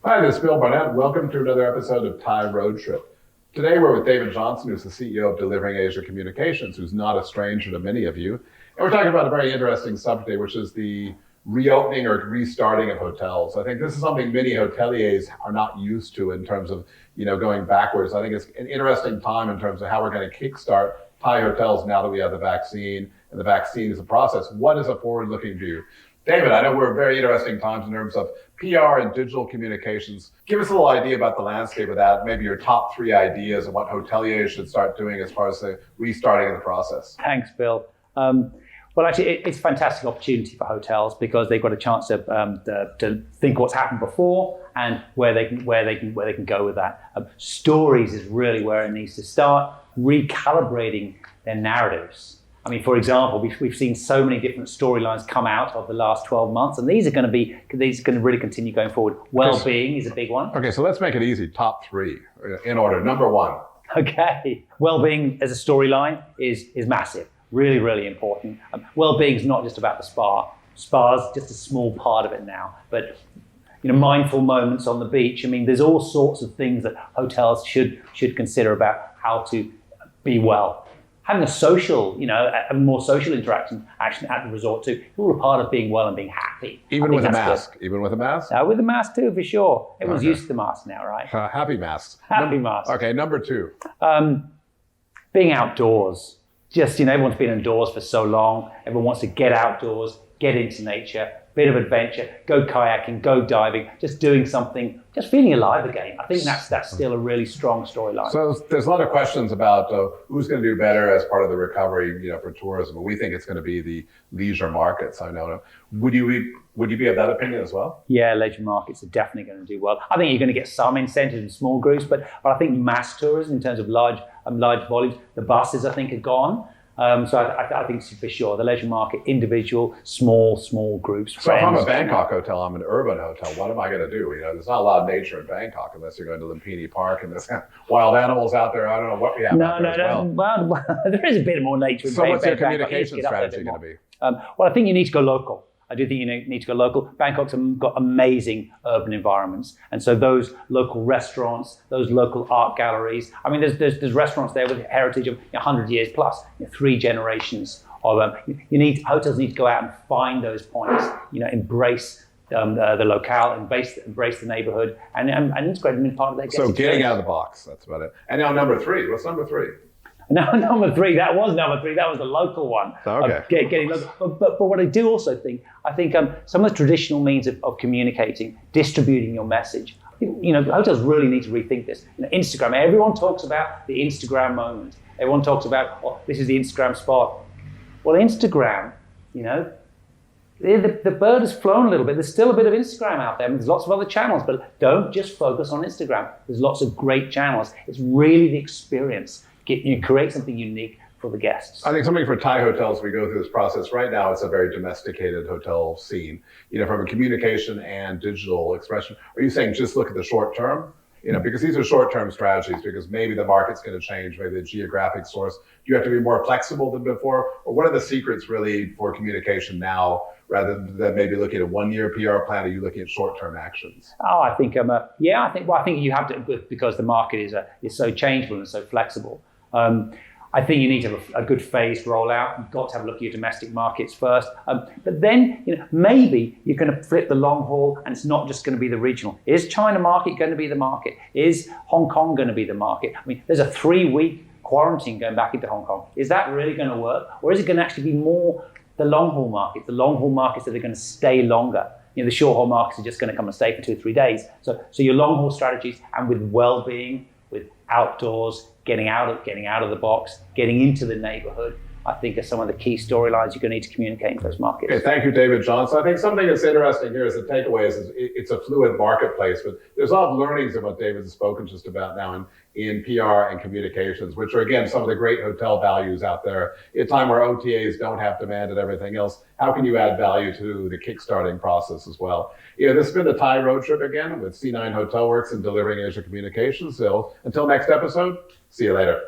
Hi, this is Bill Barnett. Welcome to another episode of Thai Road Trip. Today we're with David Johnson, who's the CEO of Delivering Asia Communications, who's not a stranger to many of you. And we're talking about a very interesting subject, which is the reopening or restarting of hotels. I think this is something many hoteliers are not used to in terms of, going backwards. I think it's an interesting time in terms of how we're going to kickstart Thai hotels now that we have the vaccine, and the vaccine is a process. What is a forward-looking view? David, I know we're very interesting times in terms of PR and digital communications. Give us a little idea about the landscape of that, maybe your top 3 ideas of what hoteliers should start doing as far as the restarting of the process. Thanks, Bill. Well, actually, it's a fantastic opportunity for hotels because they've got a chance to think what's happened before and where they can go with that. Stories is really where it needs to start, recalibrating their narratives. I mean, for example, we've seen so many different storylines come out of the last 12 months, and these are going to really continue going forward. Well-being is a big one. Okay, so let's make it easy. Top 3 in order. Number 1. Okay, well-being as a storyline is massive. Really, really important. Well-being is not just about the spa. Spa's just a small part of it now, but mindful moments on the beach. I mean, there's all sorts of things that hotels should consider about how to be well. Having a social, a more social interaction action at the resort too. It's all a part of being well and being happy. Even with a mask. Even with a mask? With a mask too, for sure. Everyone's used to the mask now, right? Happy masks. Happy masks. Okay, number 2. Being outdoors. Just, everyone's been indoors for so long. Everyone wants to get outdoors, get into nature, bit of adventure, go kayaking, go diving, just doing something, just feeling alive again. I think that's still a really strong storyline. So there's a lot of questions about who's going to do better as part of the recovery, for tourism. We think it's going to be the leisure markets. I know. Would you be of that opinion as well? Yeah, leisure markets are definitely going to do well. I think you're going to get some incentives in small groups, but I think mass tourism in terms of large volumes, the buses I think are gone. So I think for sure the leisure market, individual, small groups. So if I'm a Bangkok hotel, I'm an urban hotel. What am I going to do? There's not a lot of nature in Bangkok unless you're going to Lumpini Park and there's wild animals out there. I don't know what we have out there as well. Well, there is a bit more nature in Bangkok. So what's your communication strategy going to be? Well, I think you need to go local. I do think you need to go local. Bangkok's got amazing urban environments. And so those local restaurants, those local art galleries, I mean, there's restaurants there with heritage of 100 years plus, 3 generations of them. Hotels need to go out and find those points, embrace the locale, embrace the neighborhood, and integrate them in part of their guest experience. So getting out of the box, that's about it. And now number 3, what's number 3? No, number 3. That was number 3. That was the local one. Okay. Getting local. But what I do also think, some of the traditional means of communicating, distributing your message. Hotels really need to rethink this. Instagram. Everyone talks about the Instagram moment. Everyone talks about, this is the Instagram spot. Well, Instagram, the bird has flown a little bit. There's still a bit of Instagram out there. There's lots of other channels, but don't just focus on Instagram. There's lots of great channels. It's really the experience. Create something unique for the guests. I think something for Thai hotels, we go through this process. Right now, it's a very domesticated hotel scene. From a communication and digital expression. Are you saying just look at the short term? Because these are short-term strategies, because maybe the market's going to change, maybe the geographic source. Do you have to be more flexible than before? Or what are the secrets really for communication now, rather than maybe looking at a 1-year PR plan? Are you looking at short-term actions? I think you have to, because the market is so changeable and so flexible. I think you need to have a good phased rollout. You've got to have a look at your domestic markets first. But then, maybe you're going to flip the long haul and it's not just going to be the regional. Is China market going to be the market? Is Hong Kong going to be the market? I mean, there's a 3-week quarantine going back into Hong Kong. Is that really going to work? Or is it going to actually be more the long haul market, the long haul markets that are going to stay longer? The short haul markets are just going to come and stay for 2 or 3 days. So your long haul strategies, and with well-being, with outdoors, getting out of the box, getting into the neighborhood, I think are some of the key storylines you're going to need to communicate in those markets. Okay, thank you, David Johnson. I think something that's interesting here is the takeaway is it's a fluid marketplace, but there's a lot of learnings of what David has spoken just about now in PR and communications, which are, again, some of the great hotel values out there. In a time where OTAs don't have demand and everything else, how can you add value to the kickstarting process as well? This has been the Thai Road Trip again with C9 Hotel Works and Delivering Asia Communications. So until next episode, see you later.